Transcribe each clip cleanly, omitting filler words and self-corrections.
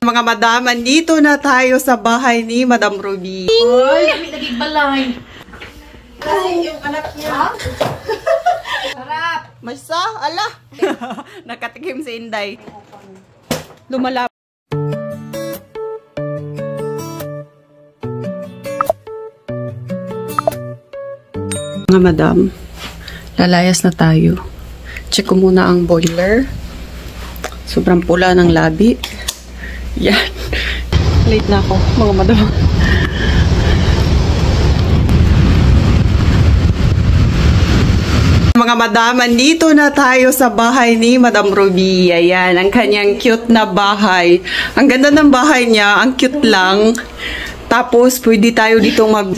Mga madam, andito na tayo sa bahay ni Madam Ruby. Uy, kami naging balay. Kasi yung anak niya. Sarap. Masa, ala. Nakatikim si Inday. Lumalap. Mga madam, lalayas na tayo. Check ko muna ang boiler. Sobrang pula ng labi. Yan. Late na ako, mga madam. Mga madam, andito na tayo sa bahay ni Madam Ruby. Ayan, ang kanyang cute na bahay. Ang ganda ng bahay niya, ang cute lang. Tapos, pwede tayo dito mag...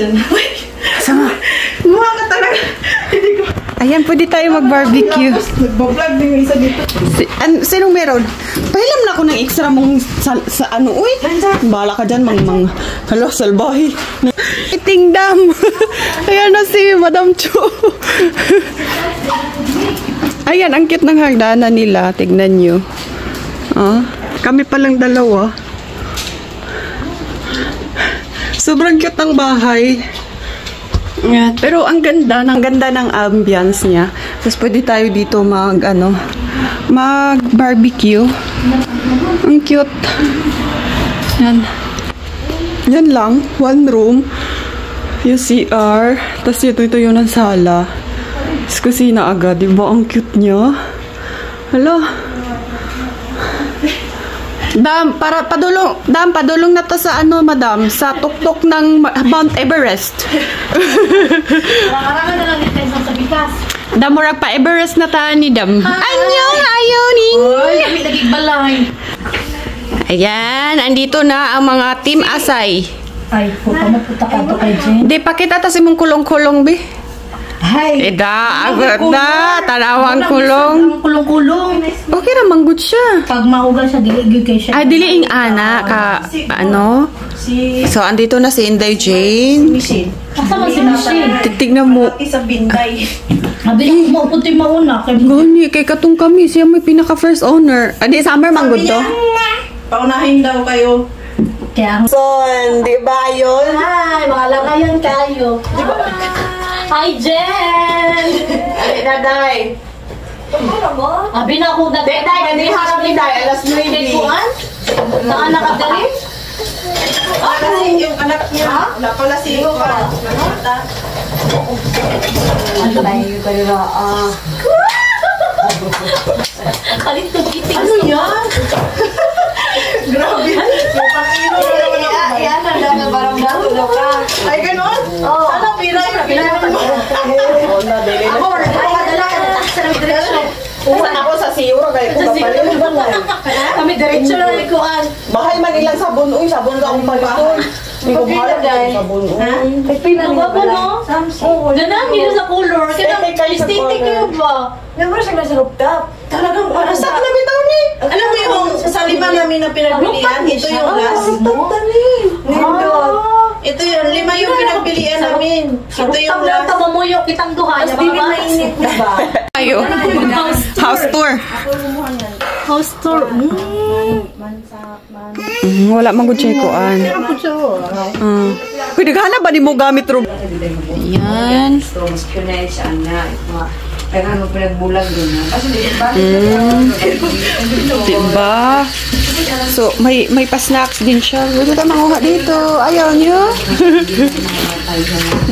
Sama. Mukha ka talaga. Ayan, pwede tayo mag-barbecue. Nagbablog din yung isa dito. Sinong meron? Pahilam na ako ng extra mong sa ano. Uy, bala ka dyan, hala, salbahi. Itingdam. Ayan na si Madam Chu. Ayan, ang cute ng hagdanan nila. Tignan nyo. Kami palang dalawa. Sobrang cute ng bahay. Yan. Pero ang ganda ng ambience niya. Tapos pwede tayo dito mag-barbecue. Ang cute. Yan. Yan lang. One room. Yung CR. Tapos ito yung ng sala. Tapos kusina agad. Diba? Ang cute niya. Hala. Dam, padulong na to sa madam, sa tuktok ng Mount Everest. Marami na lang dito sa bigas. Dam, murag pa Everest na ta ni Dam. Ayaw. Uy, kami naging balay. Ayan, andito na ang mga team Asay. Ay, pupunta ka to kay Jen. Di, pakita ta si mong kulong-kulong, be. Hay. Agad na, tanawang kulong. Kulong-kulong. Okay naman, good siya. Pag maugal siya, dili kay siya. Diliing ana, So, andito na si Inday Jane. Michelle. Kasama si Michelle. Titignan mo. Isa binday. Mabilis mo puti mauna. Gani, kay katong kami. Siya may pinaka-first owner. Di, summer man good to. Paunahin daw kayo. Kaya Son, di ba yun? hi, mga langayan kayo. Hi, Jen! Ay, daday. Abi na akong Day, gandi harap ni Day. Alas 9. Kuan? Saan nakadali? Kasi yung anak niya, wala pala si Kuya. Ano kayo na? Kalit to kiting. Ano yan? Grabe. Yung pakino na naman ako. Yan, ang dami parang natulog ka. Ay, ganon? Sana pira yung pinapin mo. Ako, nakadala ka na sa direksyon. Ako sa Siuro, kaya ko kapalit. Kami direksyon na ikuan. Mahal man ilang sabon. Uy, sabon ka akong pagkakon. Hindi ko mahalap ng sabon. Ay, pinagawa no? Ganang nila sa color. Aesthetic kayo ba? Member siya nasa rooftop. Talagang para sa... Saan na bitaw ni? Alam mo yung sa lima namin na pinagpilian, ito yung last. Ito yun, 5 yung pinagpilian namin. Ito yung last. Tama mo yung kitang duha. Mas di mainit na ba? Ayo. House tour. House tour. Wala mang good check koan. Pwede ka na ba ni mo gamit ro? Yan. Kaya ano pinagbulag din na. Kasi Diba? So, may pa-snacks din siya. Pwede ka manguha dito. Ayaw niyo?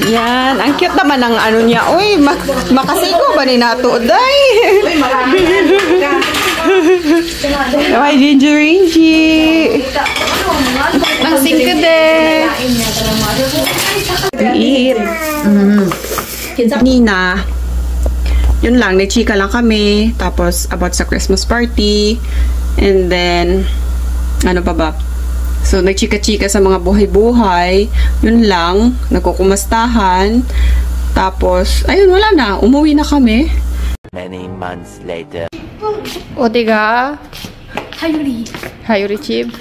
Yan. Ang cute naman ang ano niya. Uy, makasiko ba ni nato? Day! uy, marami na. May ginger-ingy. Ang singkade. Eat. Nina. Yun lang, nagchika lang kami. Tapos, about sa Christmas party. And then, ano pa ba? So, nagchika-chika sa mga buhay-buhay. Yun lang, nagkukumastahan. Tapos, ayun, wala na. Umuwi na kami. Many months later. O, tiga. Hayuri. Hayuri, Chib.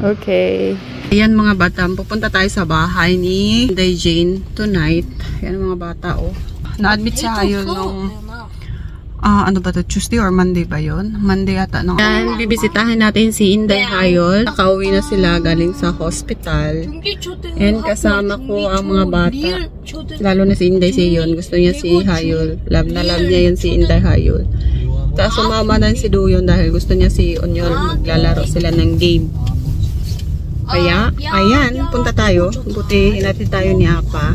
Okay. Ayan mga bata, pupunta tayo sa bahay ni Inday Jane tonight. Ayan mga bata, oh. Na-admit siya yun nung ano ba to? Tuesday or Monday ba yun? Monday ata. No? Yan, bibisitahin natin si Inday Hayol. Nakauwi na sila galing sa hospital. And kasama ko ang mga bata. Lalo na si Inday Seyon. Gusto niya si Hayol. Love na love niya yun si Inday Hayol. Tapos sumama na si Duyon dahil gusto niya si Onyol. Maglalaro sila ng game. Kaya, ayan, punta tayo. Butihin natin tayo ni Apa.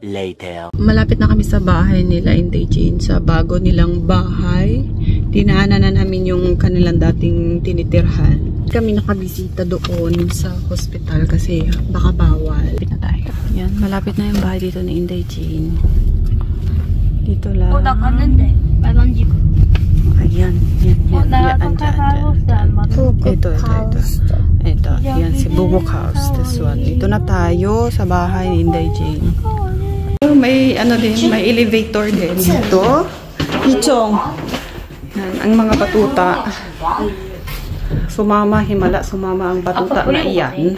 Later. Malapit na kami sa bahay nila Inday Jane, sa bago nilang bahay. Dinaanan na namin yung kanilang dating tinitirhan. Kami nakabisita doon sa hospital kasi baka bawal. Malapit na tayo. Yan, malapit na yung bahay dito ni Inday Jane. Dito lang. Ayan, yan. Ito, yan si Bubuk House. This one. Ito na tayo sa bahay ni Inday Jane. May ano din, may elevator din dito. Ichong. Yan, ang mga batuta. Sumama, himala, sumama ang batuta na iyan.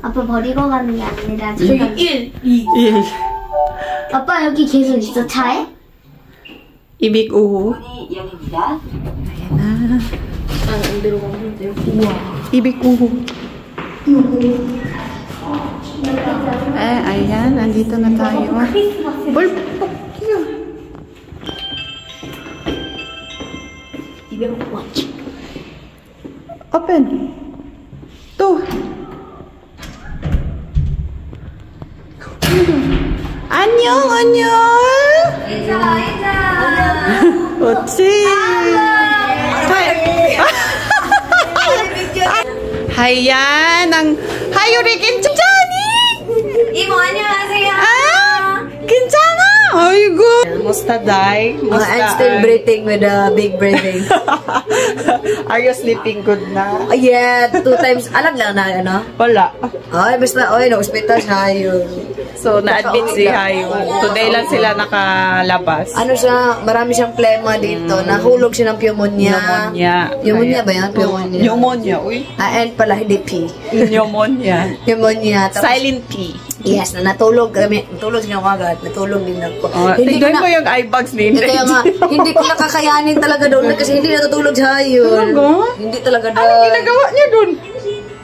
아빠 버리고 가는 게 아니라 제가 1, 1. 아빠 여기 계속 있어 차에? Ibig uhu. Ayan na. Ibig uhu. Ayan. Nandito na tayo. Open. To. 안녕. 어찌? 하얀 하유리 괜찮니? 이모 안녕하세요. 괜찮아? 아이고. Musta, Day? Musta? I'm still breathing with a big breathing. Are you sleeping good na? Yeah, 2 times. Alam lang na, ano? Wala. Ay, basta, na-hospital siya yun. So, na-admit si Hayun. Today lang sila nakalabas. Ano siya, marami siyang plema dito. Nahulog siya ng pneumonia. Pneumonia ba yan? Pneumonia, uy. And pala, hindi P. Pneumonia. Pneumonia. Silent P. Yes, na natulog kami. Natulog siya agad. Natulog din ako. Tignan mo yung eye bags ni Inday. Kaya nga, hindi ko nakakayanin talaga doon kasi hindi natutulog siya yun. Talaga? Hindi talaga doon. Anong ginagawa niya doon?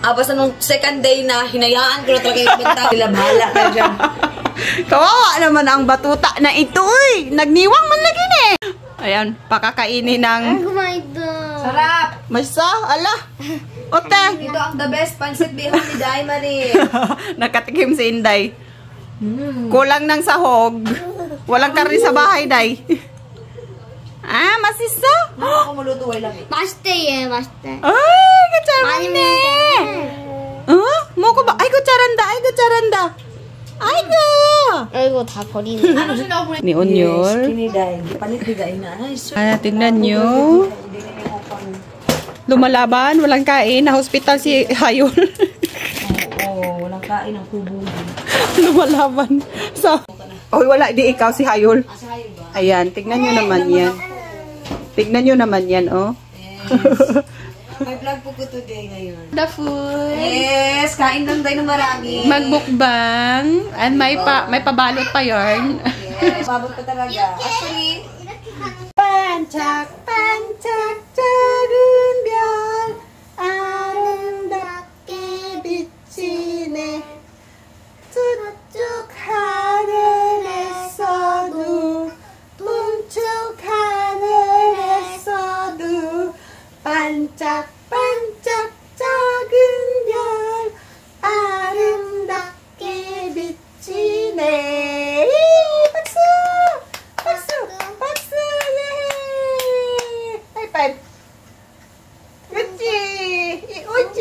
Basta nung second day na, hinayaan ko na talaga yung benta. Bahala ka dyan. Kawawa naman ang batuta na ito, uy. Nagniwang man lagi ni. Ayan, pakakainin ng... Sarap! Masa, ala. Ote. Ito ang the best pancit bihon ni Day Marie. Nakatikim si Inday. Kulang ng sahog. Walang karne sa bahay, Day. Masisa? Ako mulutuway lang eh. 맛있대 맛있대 Ay, kutsaranda. Mo ko ba? Ay, kutsaranda. Aiko. 이거 다 버리네 Ano siya na Ni Onyol. Kini Day. Palit ni Day na. Tignan nyo. Lumalaban, walang kain. Na hospital si Hayol. Oo, walang kain ang kubo. Lumalaban. Oy, wala. Di ikaw si Hayol. Ayan, tignan nyo naman yan. Oh. May vlog po ko today ngayon. The food. Yes, kain lang tayo ng marami. Magbukbang. And may pabalot pa yarn. Yes, babot pa talaga. Actually, 반짝반짝 작은 별 아름답게 비치네 저쪽 하늘에서도 동쪽 하늘에서도 반짝반짝 작은 별 아름답게 비치네 박수 박수 박수 예 하이파이브 그렇지 옳지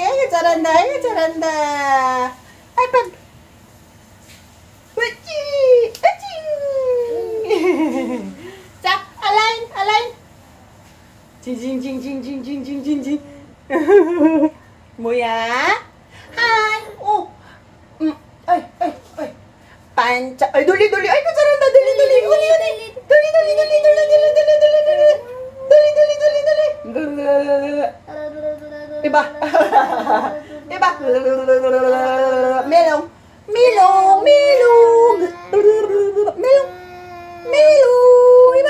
아이고 잘한다 하이파이브 그렇지 자 알라인 징징징징징징징징징 뭐야 하이 오 어이 반짝 돌리 아이고 잘한다 돌리 이봐 멜롱 이봐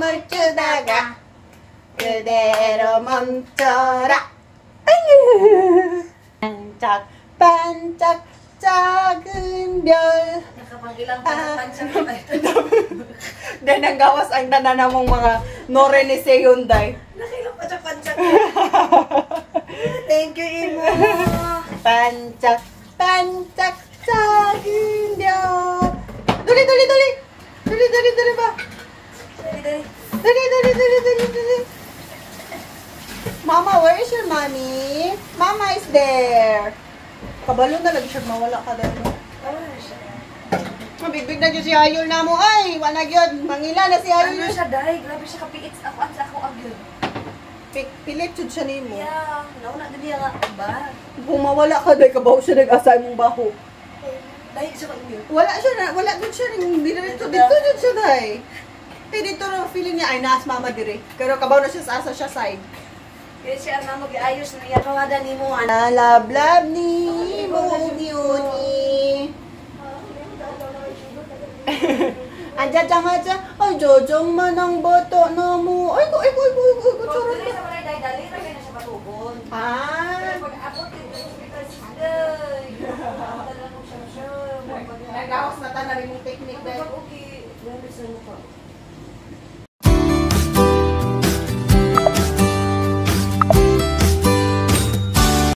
춤을 추다가 그대로 멈춰라. 반짝 반짝 작은 별. Nakapagilang ka na pansin. Dahil nang gawas ang nananamong mga nore ni Seyunday. Nakilang pansak-pansak. Thank you, Imo. 반짝 반짝 작은 별. 돌리 돌리 돌리 돌리 돌리 돌리 봐. Dali-dali. 돌리 돌리 돌리 돌리 돌리. Mama, where is your mommy? Mama is there. Kabalo na lang siya mawala ka dahil. Mabigbig na dyan si Ayol na mo. Ay, wanag yun. Mangila na si Ano Ayol. siya, Day? Grabe siya kapiit sa ako agad. Pilit yun siya ni mo. Yeah, nauna din niya nga. Ba? Kung mawala ka dahil kabaho siya nag-asay mong baho. Dahil siya kang yun. Wala siya na, wala doon siya rin. Dito dyan siya dahil. Eh dito na feeling niya ay naas mama dire. Pero kabaho na siya sa asa siya side. Kaya siya na mag-ayos na yan. Mga dani mo. Nalablab ni mo uni. Andiyan dyan nga dyan. Ay, jojong man ang boto na mo. Ay, ko, Kung dili sa mga dali, lagay na siya patubon. Ah, Pag-abot din sa hospital si Day. Talagang siya. nagawas na ta na rin yung technique dahil. Okay. Grabe sa mukha.